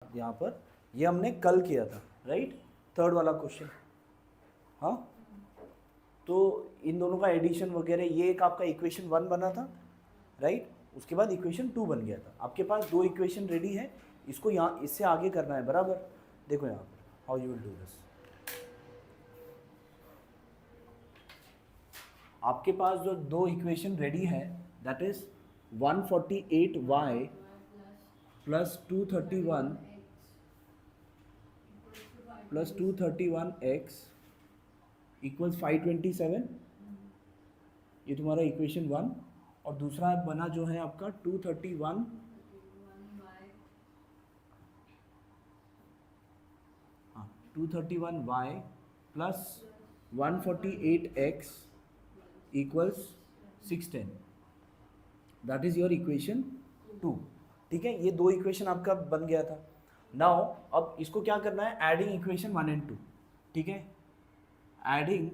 यहाँ पर ये हमने कल किया था, राइट, थर्ड वाला क्वेश्चन। हाँ, तो इन दोनों का एडिशन वगैरह, ये एक आपका इक्वेशन 1 बना था, राइट, उसके बाद इक्वेशन 2 बन गया था। आपके पास दो इक्वेशन रेडी है, इसको यहाँ इससे आगे करना है, बराबर। देखो यहाँ पर how you will do this. आपके पास जो दो इक्वेशन रेडी है, that is 148y plus 231 plus 231x equals 527, ये तुम्हारा इक्वेशन 1। और दूसरा बना जो है आपका 231 231y plus 148x equals 610, that is your equation 2। ठीक है, ये दो इक्वेशन आपका बन गया था। नाउ अब इसको क्या करना है, एडिंग इक्वेशन 1 एंड 2। ठीक है, एडिंग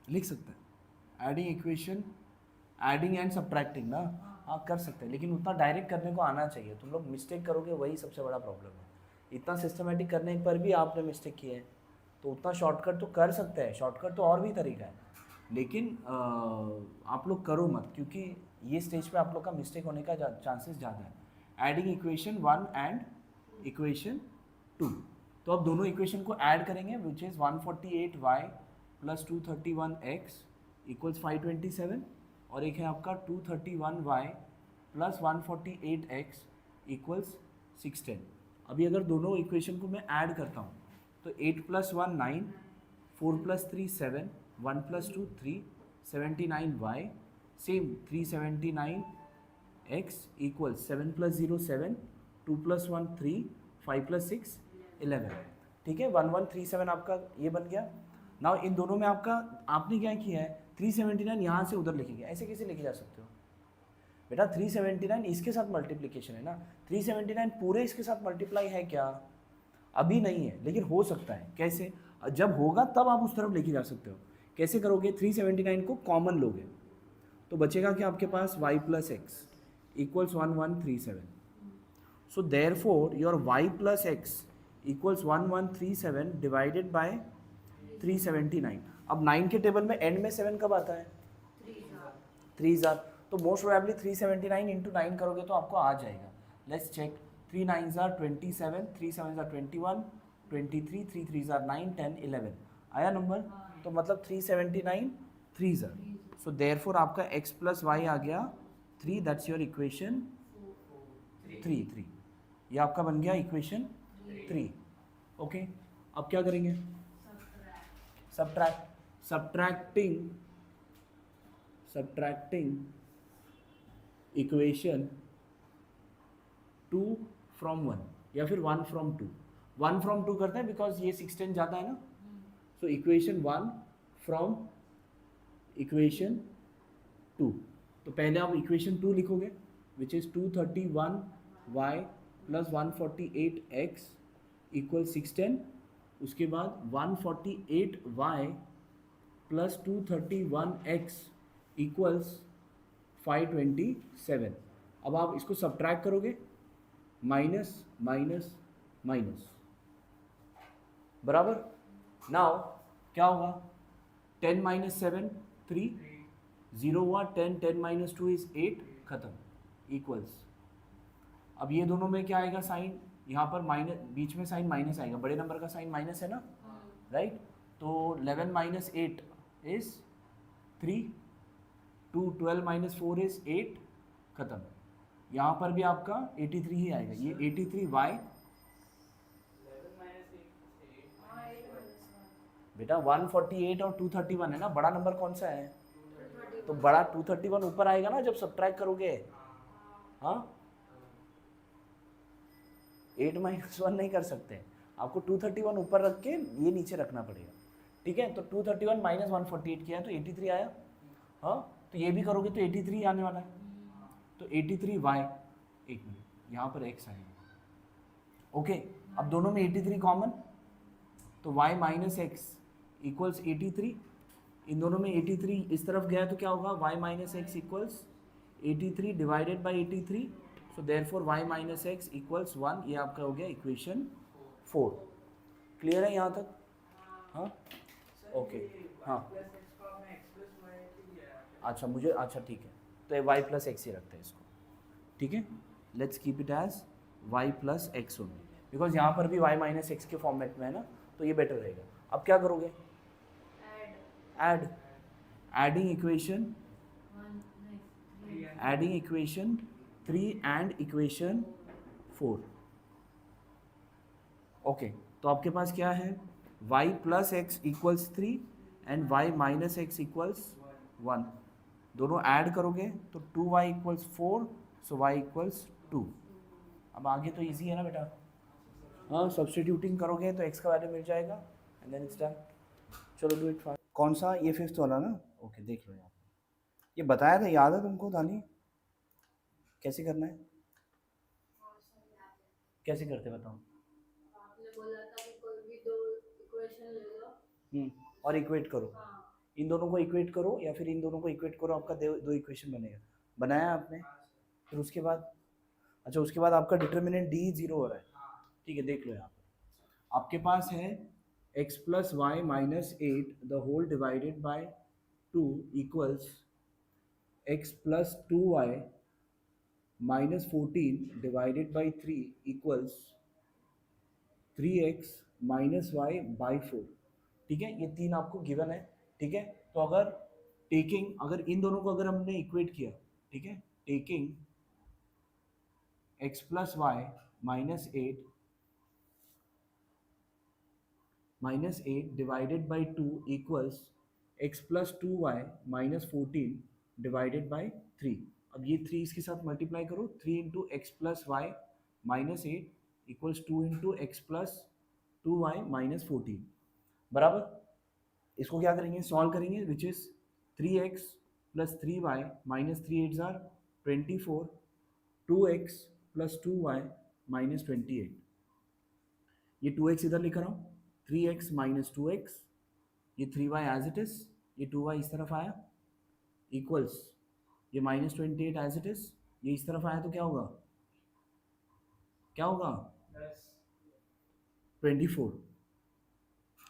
लिख सकते हैं, adding equation, adding and subtracting ना, हाँ कर सकते हैं, लेकिन उतना डायरेक्ट करने को आना चाहिए। तुम लोग मिस्टेक करोगे, वही सबसे बड़ा प्रॉब्लम है। इतना सिस्टमेटिक करने पर भी आपने मिस्टेक किए है, तो उतना शॉर्टकट तो कर सकते हैं, शॉर्टकट तो और भी तरीका है, लेकिन आप लोग करो मत, क्योंकि ये स्टेज पे आप लोग का मिस्टेक होने का चांसेस ज़्यादा है। एडिंग इक्वेशन 1 एंड इक्वेशन 2, तो अब दोनों इक्वेशन को ऐड करेंगे, which is 148y plus 231x equals 527, और एक है आपका 231y प्लस 148x इक्वल्स 610। अभी अगर दोनों इक्वेशन को मैं ऐड करता हूँ, तो 8 plus 1 9, 4 plus 3 7, 1 plus 2 3, 79y, same 379x equals 7 plus 0 7, 2 plus 1 3, 5 plus 6 11। ठीक है, 1137 आपका ये बन गया। नाउ इन दोनों में आपका आपने क्या किया है, 379 यहाँ से उधर लिखेंगे, ऐसे कैसे लेके जा सकते हो बेटा। 379 इसके साथ मल्टीप्लिकेशन है ना, 379 पूरे इसके साथ मल्टीप्लाई है क्या, अभी नहीं है, लेकिन हो सकता है। कैसे, जब होगा तब आप उस तरफ लेके जा सकते हो। कैसे करोगे, 379 को कॉमन लोगे, तो बचेगा कि आपके पास y plus x equals 1137। So therefore your y plus x equals 1137 divided by 379। अब 9 के टेबल में एंड में 7 कब आता है, 3,000, तो मोस्ट प्रोबेबली 379 इंटू 9 करोगे तो आपको आ जाएगा। Let's check, 3 9s are 27, 3 7s are 21, 23, 3 3s are 9, 10, 11 आया नंबर। तो मतलब 379 3s are, सो देयरफॉर आपका x प्लस वाई आ गया 3, दैट्स योर इक्वेशन 3। ये आपका बन गया इक्वेशन 3। ओके, अब क्या करेंगे, subtracting इक्वेशन 2 फ्रॉम 1 या फिर 1 फ्रॉम 2। 1 फ्रॉम 2 करते हैं बिकॉज ये 16 जाता है ना, सो इक्वेशन 1 फ्रॉम इक्वेशन 2। तो पहले आप इक्वेशन 2 लिखोगे, which is 231y plus 148x equal 610। उसके बाद 148y प्लस 231x इक्वल्स 527। अब आप इसको सब्ट्रैक्ट करोगे, माइनस माइनस माइनस, बराबर। नाउ क्या होगा, 10 माइनस 7 3, 0 हुआ, 10 10 माइनस 2 इज 8, खत्म, इक्वल्स। अब ये दोनों में क्या आएगा साइन, यहाँ पर माइनस, बीच में साइन माइनस आएगा, बड़े नंबर का साइन माइनस है ना, राइट। तो 11 माइनस 8 इज 3, 2 12 माइनस 4 इज 8, खत्म। यहाँ पर भी आपका 83 ही आएगा, ये 83y बेटा 148 और 231 है ना, बड़ा नंबर कौन सा है, तो बड़ा 231 ऊपर आएगा ना जब सब्ट्रैक्ट करोगे। हाँ, 8 माइनस 1 नहीं कर सकते, आपको 231 ऊपर रख के ये नीचे रखना पड़ेगा। ठीक है, तो 231 माइनस 148 किया तो 83 आया। हाँ, तो ये भी करोगे तो 83 आने वाला है, तो 83y, एक मिनट यहाँ पर x आएगा। ओके, अब दोनों में 83 कॉमन, तो y माइनस एक्स इक्वल्स 83 इन दोनों में 83 इस तरफ गया तो क्या होगा, y minus x equals 83 divided by 83, so therefore y minus x equals 1। ये आपका हो गया इक्वेशन 4। क्लियर है यहाँ तक? हाँ ओके हाँ अच्छा मुझे अच्छा ठीक है, तो ये y प्लस एक्स ही रखते हैं इसको, ठीक है। Let's keep it as y plus x only, because यहाँ पर भी y माइनस एक्स के फॉर्मेट में है ना, तो ये बेटर रहेगा। अब क्या करोगे, adding equation 3 and equation 4। Okay तो आपके पास क्या है, y plus x equals 3 and y minus x equals 1। दोनों ऐड करोगे तो 2y इक्वल्स 4, सो y इक्वल्स 2। अब आगे तो इजी है ना बेटा, हाँ सब्स्टिट्यूटिंग करोगे तो x का वैल्यू मिल जाएगा एंड देन इट्स डन। चलो डू इट फास्ट। कौन सा, ये फिफ्थ वाला ना, ओके देख लो यहाँ, ये बताया था, याद है तुमको दानी कैसे करना है, कैसे करते बताओ। आपने बोला था कि कोई भी दो इक्वेशन ले लो और इक्वेट करो, इन दोनों को इक्वेट करो या फिर इन दोनों को इक्वेट करो, आपका दो इक्वेशन बनेगा। बनाया आपने, फिर उसके बाद अच्छा उसके बाद आपका डिटर्मिनेंट डी 0 हो रहा है, ठीक है देख लो यहाँ पर आपके पास है x plus Y minus 8 the whole divided by 2 equals x plus 2y minus 14 divided by 3 equals 3x minus y by 4। ठीक है, ये तीन आपको गिवन है, ठीक है। तो अगर टेकिंग, अगर इन दोनों को अगर हमने इक्वेट किया, ठीक है, taking x plus Y minus eight divided by 2 equals x plus 2y minus 14 divided by 3। अब ये 3 इसके साथ मल्टीप्लाई करो, 3 into X plus Y minus eight equals 2 into X plus 2y minus 14 बराबर। इसको क्या करेंगे, सॉल्व करेंगे, which is 3x plus 3y minus 3 eights are 24, 2x plus 2y minus 28। ये 2x इधर लिख रहा हूँ, 3x माइनस 2x, ये 3y एज इट इज, ये 2y इस तरफ आया इक्वल्स ये माइनस 28 एज इट इज, ये इस तरफ आया तो क्या होगा, क्या होगा 24।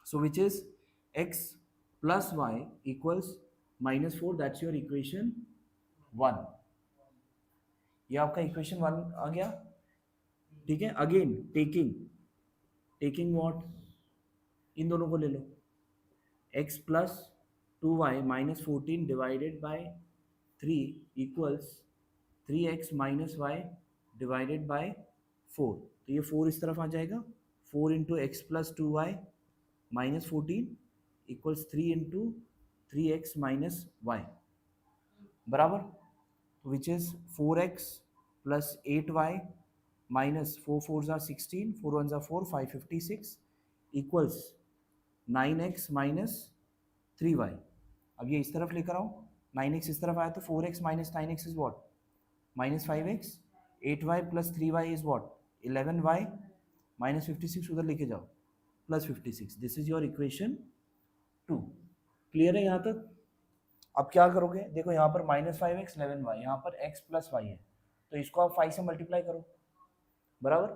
So which is x plus Y equals minus 4, that's your equation 1। ये आपका इक्वेशन 1 आ गया, ठीक है। अगेन टेकिंग व्हाट, इन दोनों को ले लो, x plus 2y minus 14 divided by 3 equals 3x minus Y divided by 4। तो ये 4 इस तरफ आ जाएगा, 4 into X plus 2y minus 14 equals 3 into 3x minus Y बराबर, which is 4x plus 8y minus 4 4 are 16, 4 1 are 4, 556 equals 9x minus 3y। अब ये इस तरफ लेकर आओ, 9x इस तरफ आया तो 4x minus 9x is what, minus 5x, 8y plus 3y is what 11y minus 56 उधर लेके जाओ plus 56। This is your equation 2। Clear है यहाँ तक? अब क्या करोगे, देखो यहाँ पर माइनस 5x 11y, यहाँ पर x प्लस वाई है, तो इसको आप 5 से मल्टीप्लाई करो बराबर।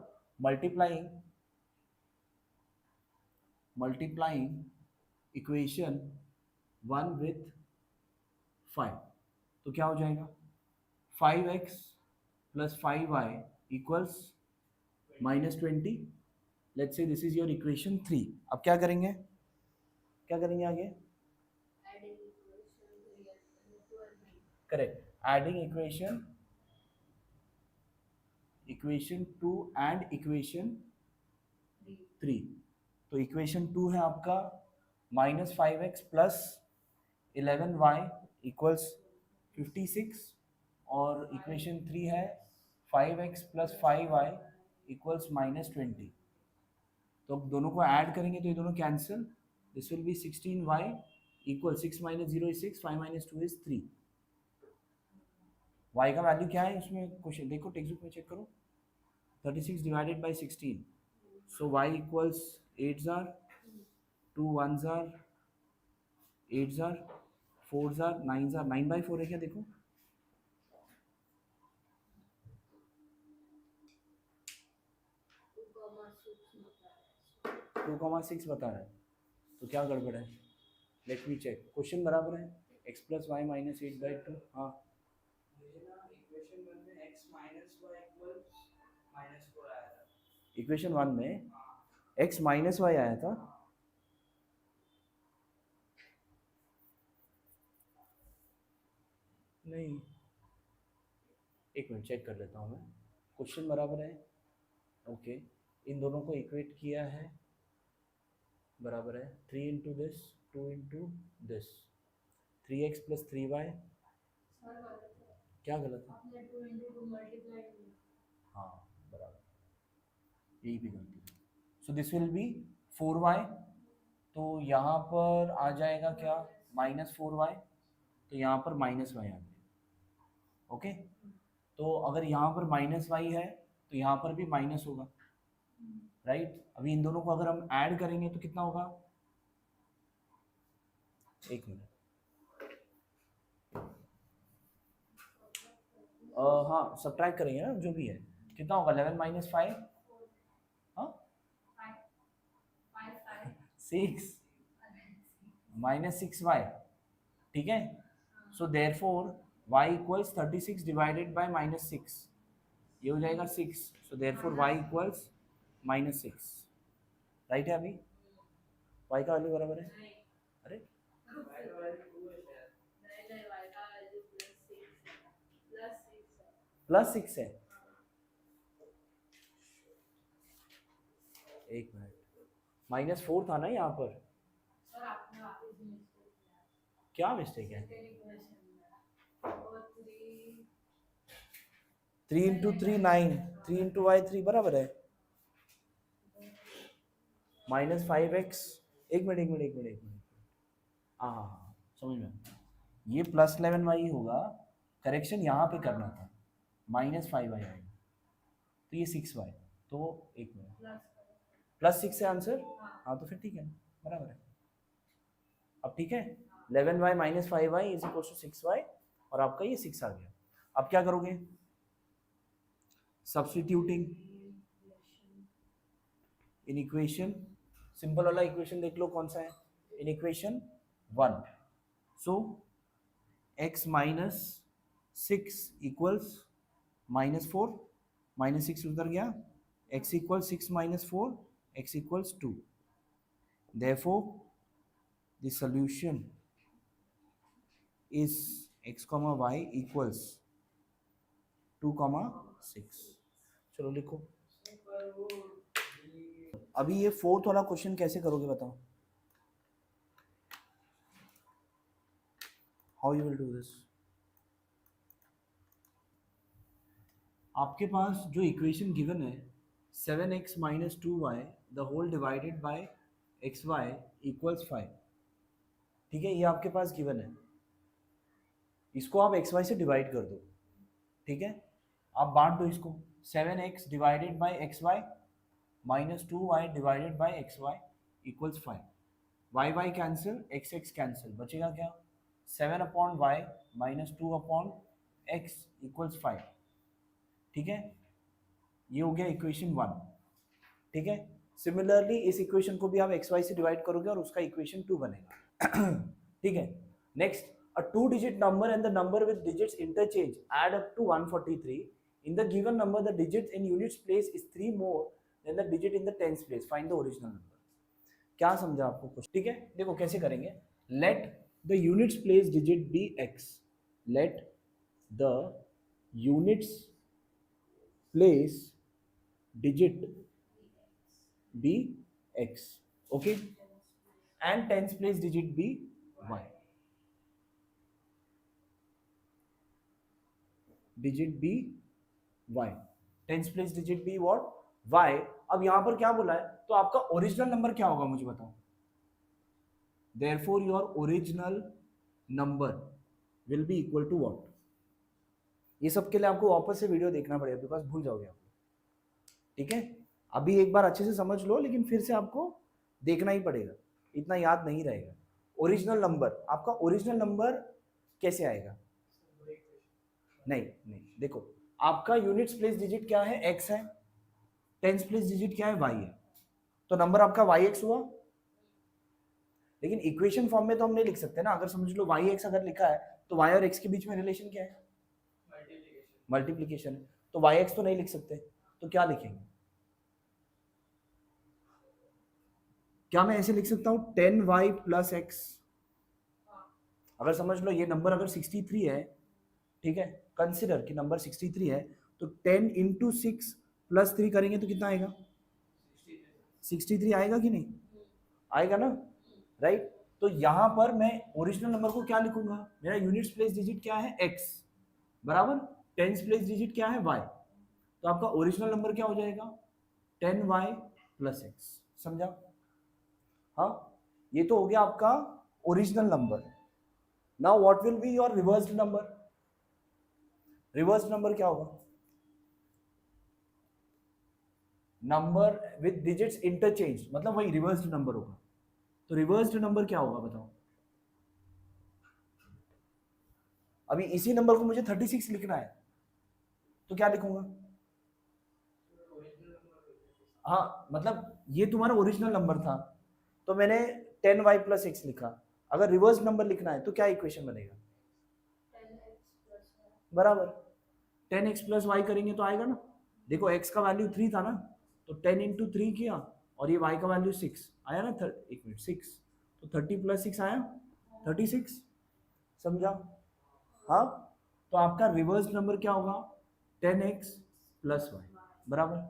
मल्टीप्लाइंग इक्वेशन 1 विथ 5, तो क्या हो जाएगा 5x plus 5y equals minus 20। Let's say this is your equation 3। अब क्या करेंगे आगे, correct, adding equation 2 and equation 3। तो इक्वेशन 2 है आपका minus 5x plus 11y equals 56, और इक्वेशन 3 है 5x plus 5y equals minus 20। तो अब दोनों को ऐड करेंगे तो ये दोनों cancel, this will be 16y equal 6 minus 0 is 6, 5 minus 2 is 3। y का वैल्यू क्या है इसमें, क्वेश्चन देखो टेक्स्ट बुक में चेक करो, 36 divided by 16, so y equals 8 jar 2 1 jar 8 jar 4 jar 9 jar 9/4 है क्या? देखो 2,6 बता रहा है, तो क्या गड़बड़ है? Let me check. क्वेश्चन बराबर है x प्लस वाई माइनस 8/2। हाँ मुझे ना इक्वेशन 1 में x माइनस y इक्वल -4 आया था। इक्वेशन 1 में x माइनस वाई आया था। नहीं, एक मिनट चेक कर लेता हूँ मैं। क्वेश्चन बराबर है, ओके। इन दोनों को इक्वेट किया है, बराबर है 3 into this 2 into this 3x plus 3y। क्या गलत है? हाँ बराबर, यही भी गलती है। So this will be 4y, तो यहाँ पर आ जाएगा क्या? -4y, तो यहाँ पर -y आ गया। ओके, तो अगर यहाँ पर -y है तो यहाँ पर भी माइनस होगा, राइट? अभी इन दोनों को अगर हम ऐड करेंगे तो कितना होगा? एक मिनट, हाँ सब्ट्रैक्ट करेंगे ना, जो भी है कितना होगा? 11 माइनस 5, हाँ 6 माइनस 6y, ठीक है। So therefore y equals 36 divided by -6, ये हो जाएगा 6। So therefore y equals -6, right है? अभी y का वैल्यू बराबर है, अरे y का वैल्यू 2 है शायद। +6 है। एक मिनट, -4 था ना यहाँ पर, क्या मिस्टेक है? 3 इंटू 3 9, 3 इंटू वाई 3 बराबर है -5x। एक मिनट, हाँ हाँ हाँ, समझ में, ये +11y होगा, करेक्शन यहाँ पे करना था, -5y आएगा, तो ये 6y, तो एक मिनट, +6 है आंसर। हाँ तो फिर ठीक है, बराबर है। अब ठीक है, 11y minus 5y is equal to 6y, और आपका ये 6 आ गया। अब क्या करोगे? सब्स्टिट्यूटिंग इन इक्वेशन, सिंपल वाला इक्वेशन देख लो कौन सा है, in equation 1। So x minus 6 equals -4, -6 उधर गया, x equal 6 minus 4, x equals 2। Therefore the solution is x, y equals 2, 6। चलो लिखो। अभी ये 4th वाला क्वेश्चन कैसे करोगे बताओ? How you will do this? आपके पास जो इक्वेशन गिवन है 7x minus 2y the whole divided by xy equals 5, ठीक है, ये आपके पास गिवन है। इसको आप xy से डिवाइड कर दो, ठीक है, आप बांट दो इसको। 7x divided by xy minus 2y divided by xy equals 5। y cancel, x cancel, बचेगा क्या? 7/y माइनस 2/x इक्वल्स 5, ठीक है, ये हो गया इक्वेशन 1, ठीक है। सिमिलरली इस इक्वेशन को भी आप xy से डिवाइड करोगे और उसका इक्वेशन 2 बनेगा, ठीक है। Next, a 2-digit number and the number with digits interchange add up to 143. In the given number, the digit in units place is 3 more than the digit in the tens place. Find the original number. क्या समझा आपको कुछ? ठीक है, देखो कैसे करेंगे। Let the units place digit be x. Let the units place digit be x. Okay, and tens place digit be y. Digit be y, tens place digit be what? y। अब यहां पर क्या बोला है, तो आपका ओरिजिनल नंबर क्या होगा मुझे बताओ? Therefore your original number will be equal to what? ये सब के लिए आपको वापस से वीडियो देखना पड़ेगा, बिकॉज भूल जाओगे आप, ठीक है। अभी एक बार अच्छे से समझ लो, लेकिन फिर से आपको देखना ही पड़ेगा, इतना याद नहीं रहेगा। ओरिजिनल नंबर, आपका ओरिजिनल नंबर कैसे आएगा? नहीं नहीं, देखो आपका यूनिट्स प्लेस डिजिट क्या है? x है, टेंस प्लेस डिजिट क्या है? y है, तो नंबर आपका yx हुआ। लेकिन इक्वेशन फॉर्म में तो हम नहीं लिख सकते ना, अगर समझ लो yx अगर लिखा है तो y और x के बीच में रिलेशन क्या है? मल्टीप्लीकेशन है, तो yx तो नहीं लिख सकते, तो क्या लिखेंगे? क्या मैं ऐसे लिख सकता हूँ 10y प्लस x? अगर समझ लो ये नंबर अगर 63 है, ठीक है, कंसिडर कि नंबर 63 है, तो 10 इंटू 6 प्लस 3 करेंगे तो कितना आएगा? 63 आएगा कि नहीं आएगा ना, राइट? तो यहां पर मैं ओरिजिनल नंबर को क्या लिखूंगा? मेरा यूनिट्स प्लेस डिजिट क्या है? x बराबर टेंस प्लेस डिजिट क्या है? y, तो आपका ओरिजिनल नंबर क्या हो जाएगा? 10y plus x। समझा? हाँ, ये तो हो गया आपका original number. Now what will be your reversed number? Reversed number क्या होगा? नंबर विद डिजिट्स इंटरचेंज, मतलब वही रिवर्स्ड नंबर होगा। तो रिवर्स्ड नंबर क्या होगा बताओ? अभी इसी नंबर को मुझे 36 लिखना है, तो क्या लिखूंगा? हाँ, मतलब ये तुम्हारा ओरिजिनल नंबर था, तो मैंने 10y प्लस x लिखा। अगर रिवर्स नंबर लिखना है तो क्या इक्वेशन बनेगा? 10x + बराबर 10x प्लस वाई करेंगे तो आएगा ना। देखो x का वैल्यू 3 था ना, तो 10 इंटू 3 किया, और ये y का वैल्यू 6 आया ना, एक मिनट 6, तो 30 प्लस 6 आया 36। समझा? हाँ, तो आपका रिवर्स नंबर क्या होगा? 10x प्लस वाई, बराबर।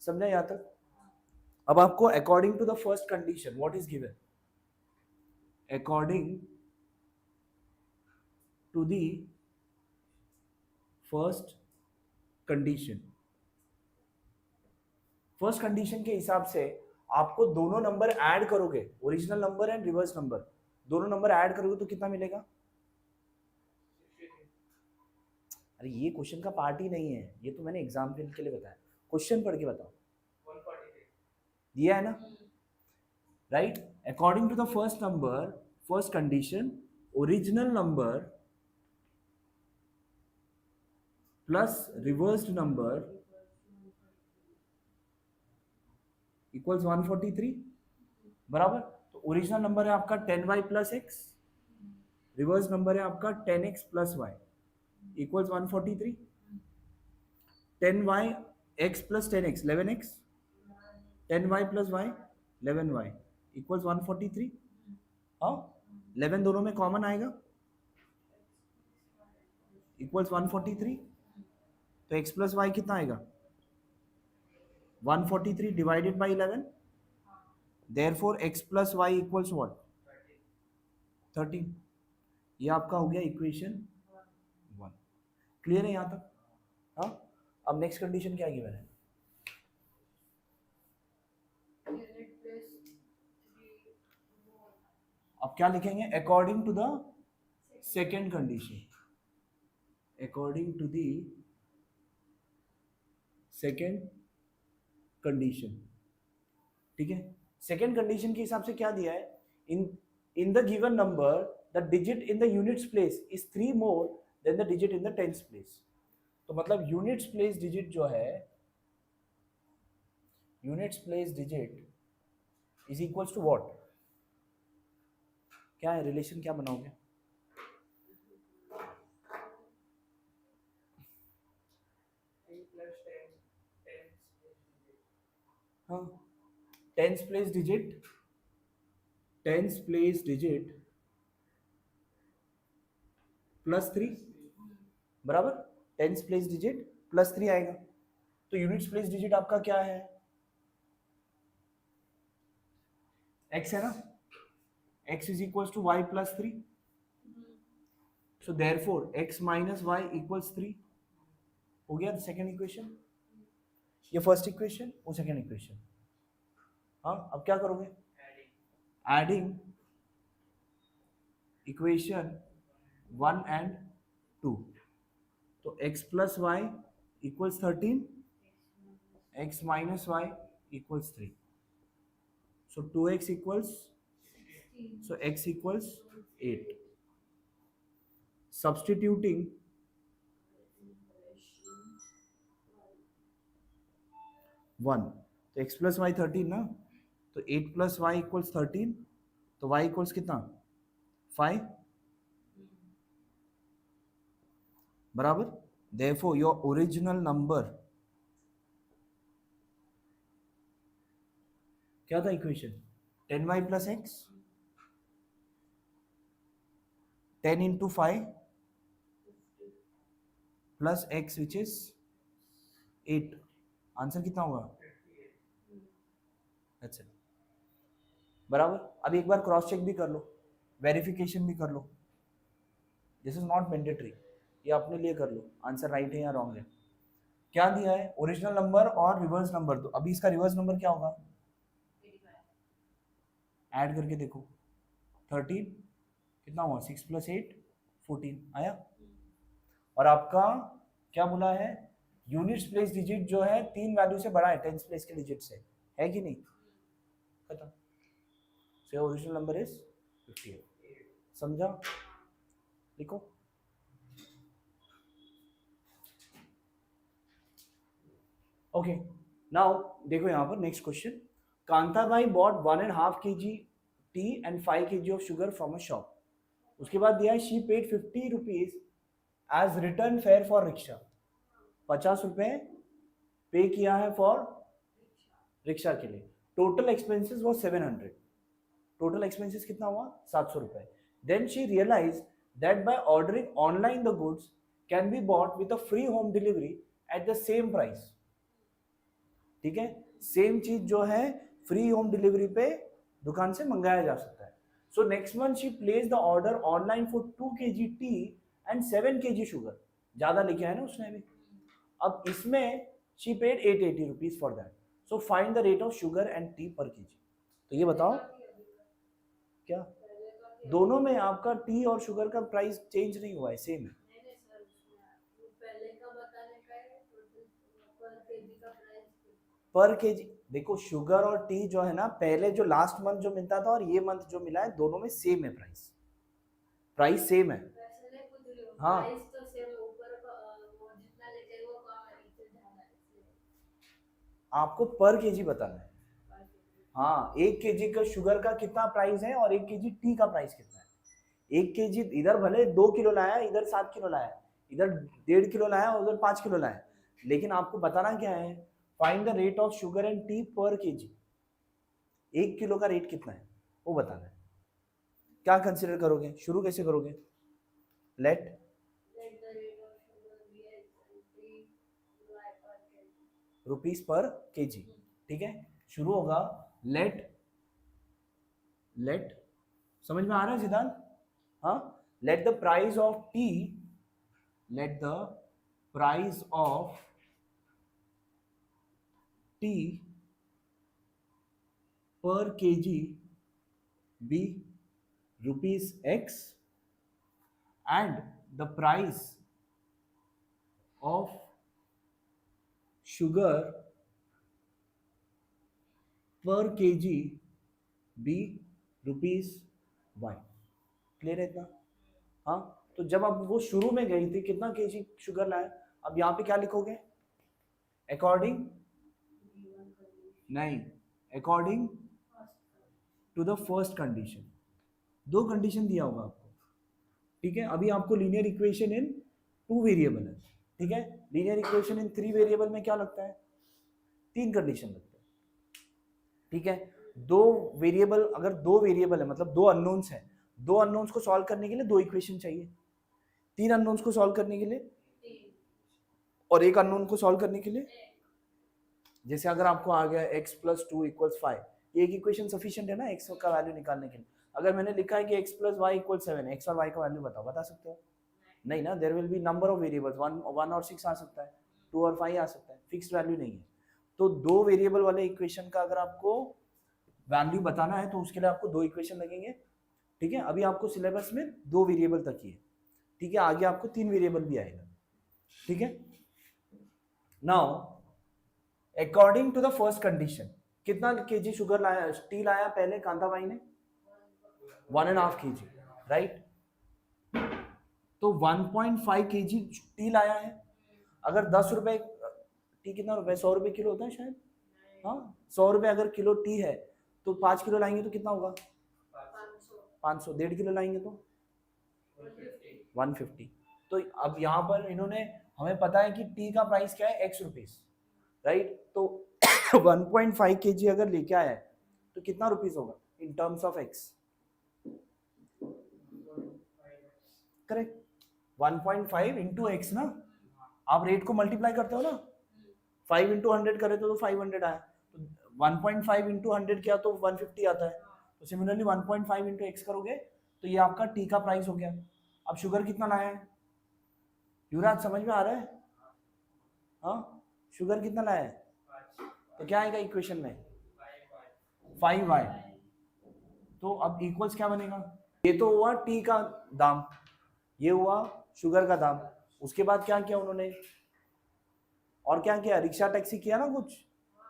समझा यहाँ तक? अब आपको according to the first condition what is given, according to the first condition, first condition के हिसाब से आपको दोनों नंबर ऐड करोगे, original number and reverse number, दोनों नंबर ऐड करोगे तो कितना मिलेगा? अरे ये क्वेश्चन का पार्ट ही नहीं है, ये तो मैंने एग्जाम्पल के लिए बताया, क्वेश्चन पढ़ के बताओ। 143 दिया है ना, right? According to the first number, first condition, original number plus reversed number equals 143, बराबर। तो ओरिजिनल नंबर है आपका 10y plus x, reverse number है आपका 10x plus y equals 143। 10y x plus 10x 11x, 10y plus y 11y equals 143। हाँ, 11 दोनों में common आएगा, इक्वल्स 143। तो x प्लस y कितना आएगा? 143 divided by 11, therefore x plus y equals what? 13। ये आपका हो गया इक्वेशन 1। क्लियर है यहाँ तक? हाँ, अब नेक्स्ट कंडीशन क्या गिवन है? unit plus 3 more. अब क्या लिखेंगे? According to the second condition, according to the second condition, ठीक है। सेकेंड कंडीशन के हिसाब से क्या दिया है? In the given number the digit in the units place is 3 more than the digit in the tens place. तो मतलब यूनिट्स प्लेस डिजिट जो है, units place digit is equals to what? क्या है रिलेशन, क्या बनाओगे? हाँ, tens place digit, tens place digit plus 3, बराबर। टेंस प्लेस डिजिट प्लस 3 आएगा। तो यूनिट्स प्लेस डिजिट आपका क्या है? x है ना, x is equals to y plus 3, so therefore x minus y equals 3। हो गया सेकेंड इक्वेशन, ये फर्स्ट इक्वेशन, वो सेकेंड इक्वेशन। हाँ, अब क्या करोगे? एडिंग इक्वेशन 1 एंड 2, तो x plus Y equals 13, x minus y equals 3, so 2x equals So x equals 8. Substituting 1, तो x प्लस वाई 13 ना, तो 8 प्लस वाई इक्वल्स 13, तो y इक्वल्स कितना 5 बराबर. Therefore your original number क्या था equation 10y plus x 10 into 5 plus x which is 8. Answer कितना होगा That's it. बराबर. अब एक बार क्रॉस चेक भी कर लो, वेरिफिकेशन भी कर लो. दिस इज नॉट मैंडेटरी, ये अपने लिए कर लो आंसर राइट है या रॉन्ग है. क्या दिया है ओरिजिनल नंबर और रिवर्स नंबर. तो अभी इसका रिवर्स नंबर क्या होगा, ऐड करके देखो 13 कितना हुआ 6 प्लस 8 14 आया. और आपका क्या बोला है यूनिट्स प्लेस डिजिट जो है 3 वैल्यू से बड़ा है टेंस प्लेस के डिजिट से, है कि नहीं. खत्म. So original number is 58. समझा, लिखो. ओके नाउ देखो यहाँ पर next question. Kantabai bought 1.5 kg tea and 5 kg of sugar from a shop. उसके बाद दिया है she paid 50 rupees as return fare for rickshaw. 50 रुपए पे किया है फॉर रिक्शा के लिए. टोटल एक्सपेंसेस वो 700. टोटल एक्सपेंसेस कितना हुआ 700 रुपए. Then she realise that by ordering online the goods can be bought with a free home delivery at the same price. ठीक है, सेम चीज जो है फ्री होम डिलीवरी पे दुकान से मंगाया जा सकता है. So next month she place the order online for 2 kg tea and 7 kg sugar. ज्यादा लेके आया ना उसने भी. अब इसमें she paid 880 rupees for that. So find the rate of sugar and T per KG. तो ये बताओ क्या दोनों में आपका टी और शुगर का प्राइस चेंज नहीं हुआ है, सेम है. पर केजी देखो शुगर और टी जो है ना पहले जो लास्ट मंथ जो मिलता था और ये मंथ जो मिला है दोनों में सेम है प्राइस. प्राइस सेम है. हाँ आपको पर केजी बताना है. हाँ 1 kg का शुगर का कितना प्राइस है और 1 kg टी का प्राइस कितना है. 1 kg इधर भले 2 किलो लाया, इधर 7 किलो लाया, इधर 1.5 किलो लाया, उधर 5 किलो लाया, लेकिन आपको बताना क्या है find the rate of sugar and T per KG. 1 kilo का रेट कितना है वो बताना है. क्या कंसिडर करोगे, शुरू कैसे करोगे. लेट रुपीस पर केजी. ठीक है, शुरू होगा लेट समझ में आ रहा है सिद्धांत. हाँ let the price of tea, let the price of tea per KG be rupees X and the price of sugar per kg be rupees y. Clear है इतना. हाँ तो जब अब वो शुरू में गई थी कितना केजी शुगर लाया, अब यहाँ पे क्या लिखोगे अकॉर्डिंग नहीं according to the first condition. 2 condition दिया होगा आपको. ठीक है, अभी आपको लीनियर इक्वेशन इन 2 वेरिएबल है. ठीक है, लीनियर इक्वेशन इन 3 वेरिएबल में क्या लगता है 3 कंडीशन लगता है. ठीक है, 2 वेरिएबल अगर 2 वेरिएबल है मतलब 2 अननोन्स है, 2 अननोन्स को सॉल्व करने के लिए 2 इक्वेशन चाहिए. 3 अननोन्स को सॉल्व करने के लिए और 1 अननोन को सॉल्व करने के लिए. जैसे अगर आपको आ गया x + 2 = 5, ये एक इक्वेशन सफिशिएंट है ना x का वैल्यू निकालने के लिए. अगर मैंने लिखा है कि x + y = 7, x और y का वैल्यू बताओ, बता सकते हो नहीं ना. There will be number of variables, 1 और 6 आ सकता है, 2 और 5 आ सकता है, फिक्स्ड वैल्यू नहीं है. तो 2 वेरिएबल वाले इक्वेशन का अगर आपको वैल्यू बताना है तो उसके लिए आपको 2 इक्वेशन लगेंगे. ठीक है, अभी आपको सिलेबस में 2 वेरिएबल तक ही है. ठीक है, आगे आपको 3 वेरिएबल भी आएगा. ठीक है, now according to the first condition कितना केजी शुगर लाया टी लाया पहले कांताबाई ने 1.5 kg, राइट। तो 1.5 kg टी लाया है। अगर 10 रुपए टी कितना रुपए, 100 रुपए किलो होता है शायद, हाँ 100 रुपए अगर किलो टी है तो 5 किलो लाएंगे तो कितना होगा, 500। 1.5 किलो लाएंगे तो 150। तो अब यहाँ पर इन्होंने, हमें पता है कि टी का प्राइस क्या है, x रुपीस, राइट। तो 1.5 kg अगर लेके आया है तो कितना रुपीस होगा in terms of x, correct. 1.5 into x ना, आप रेट को मल्टीप्लाई करते हो ना, 5 इंटू 100 करे तो 500 आया, तो 1.5 इंटू 100 किया तो 150 आता है। तो सिमिलरली 1.5 इंटू एक्स करोगे तो ये आपका टी का प्राइस हो गया। अब शुगर कितना लाया है युवराज, समझ में आ रहा है, हाँ शुगर कितना लाया है, तो क्या आएगा इक्वेशन में 5y। तो अब इक्वल्स क्या बनेगा, ये तो हुआ टी का दाम, ये हुआ शुगर का दाम, उसके बाद क्या किया उन्होंने, और क्या किया, रिक्शा टैक्सी किया ना कुछ,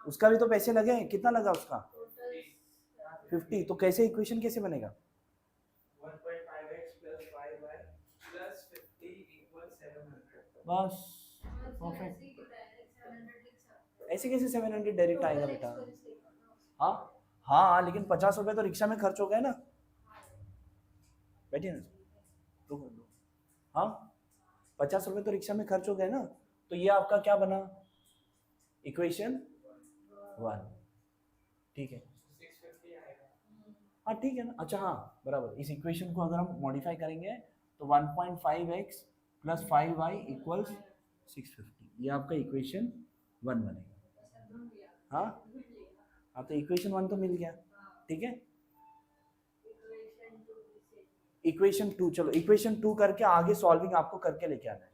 उसका भी तो पैसे लगे, कितना लगा उसका 50। तो कैसे इक्वेशन कैसे बनेगा, 1.5x plus 5y plus 50 equals 700। बस परफेक्ट। ऐसे कैसे 700 डायरेक्ट आएगा बेटा, हाँ हाँ लेकिन 50 रुपए तो रिक्शा में खर्च हो गए ना, बैठिए ना, रुको, हाँ 50 रुपए तो रिक्शा में खर्च हो गए ना। तो ये आपका क्या बना, इक्वेशन 1, ठीक है, 650 आएगा। हाँ ठीक है ना, अच्छा हाँ बराबर। इस इक्वेशन को अगर हम मॉडिफाई करेंगे तो 1.5x प्लस 5y इक्वल्स 650, ये आपका इक्वेशन 1 बनेगा। हाँ हाँ तो इक्वेशन 1 तो मिल गया, ठीक है। इक्वेशन 2, चलो इक्वेशन 2 करके आगे सॉल्विंग आपको करके लेके आना है,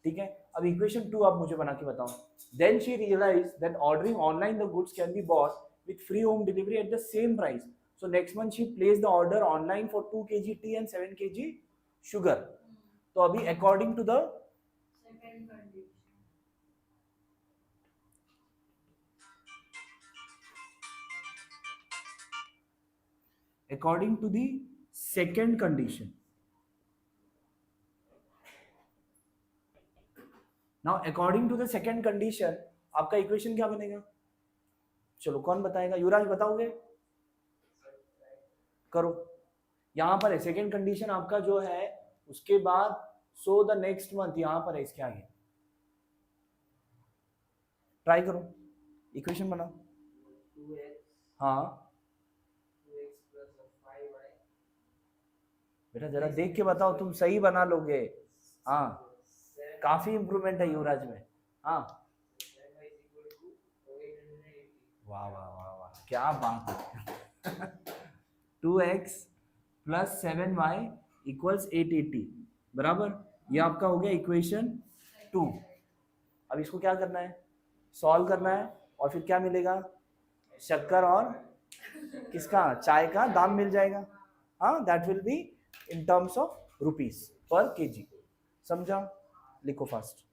ठीक है। अब इक्वेशन 2 आप मुझे बना के बताओ। Then she realise that ordering online the goods can be bought with free home delivery at the same price. So next month she placed the order online for 2 kg tea and 7 kg sugar. तो अभी according to the second condition. Now according to the second condition आपका equation क्या बनेगा, चलो कौन बताएगा, युवराज बताओगे, करो। यहां पर है सेकेंड कंडीशन आपका जो है, उसके बाद सो द नेक्स्ट मंथ यहां पर है, इसके आगे ट्राई करो, इक्वेशन बनाओ। 2x हाँ 2x plus 5y बेटा जरा देख के बताओ, तुम सही बना लोगे, हाँ काफी इंप्रूवमेंट है युवराज में, हाँ वाह वाह वाह वाह क्या बात है 2x प्लस 7y इक्वल्स 880 बराबर, ये आपका हो गया इक्वेशन 2। अब इसको क्या करना है, सॉल्व करना है, और फिर क्या मिलेगा, शक्कर और किसका, चाय का दाम मिल जाएगा, हाँ that will be in terms of rupees पर केजी, समझा, लिखो फास्ट।